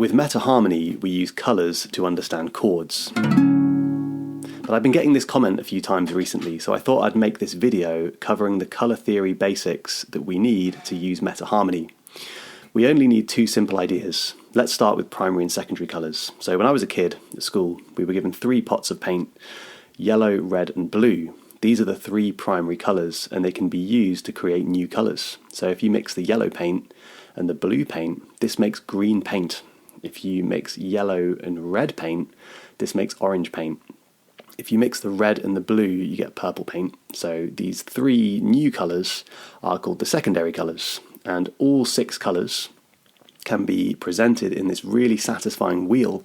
With meta-harmony, we use colours to understand chords. But I've been getting this comment a few times recently, so I thought I'd make this video covering the colour theory basics that we need to use meta-harmony. We only need two simple ideas. Let's start with primary and secondary colours. So when I was a kid at school, we were given 3 pots of paint: yellow, red and blue. These are the 3 primary colours, and they can be used to create new colours. So if you mix the yellow paint and the blue paint, this makes green paint. If you mix yellow and red paint, this makes orange paint. If you mix the red and the blue, you get purple paint. So these 3 new colours are called the secondary colours, and all 6 colours can be presented in this really satisfying wheel,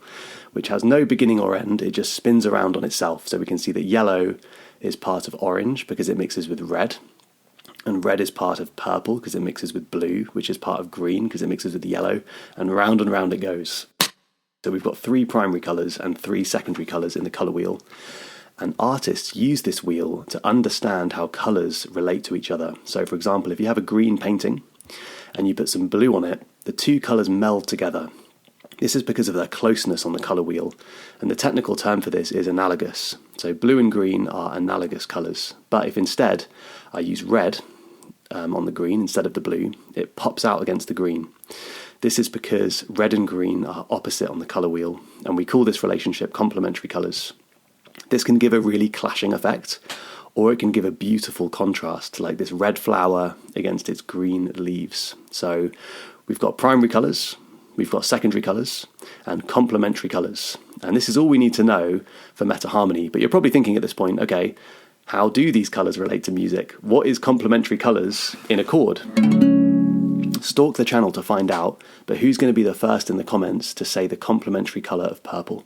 which has no beginning or end. It just spins around on itself. So we can see that yellow is part of orange because it mixes with red, and red is part of purple because it mixes with blue, which is part of green because it mixes with yellow, and round it goes. So we've got 3 primary colours and 3 secondary colours in the colour wheel, and artists use this wheel to understand how colours relate to each other. So for example, if you have a green painting and you put some blue on it, the 2 colours meld together. This is because of their closeness on the colour wheel, and the technical term for this is analogous. So blue and green are analogous colours, but if instead I use red on the green instead of the blue, it pops out against the green. This is because red and green are opposite on the colour wheel, and we call this relationship complementary colours. This can give a really clashing effect, or it can give a beautiful contrast, like this red flower against its green leaves. So we've got primary colours, we've got secondary colours, and complementary colours. And this is all we need to know for meta-harmony. But you're probably thinking at this point, okay, how do these colours relate to music? What is complementary colours in a chord? Stalk the channel to find out, but who's going to be the first in the comments to say the complementary colour of purple?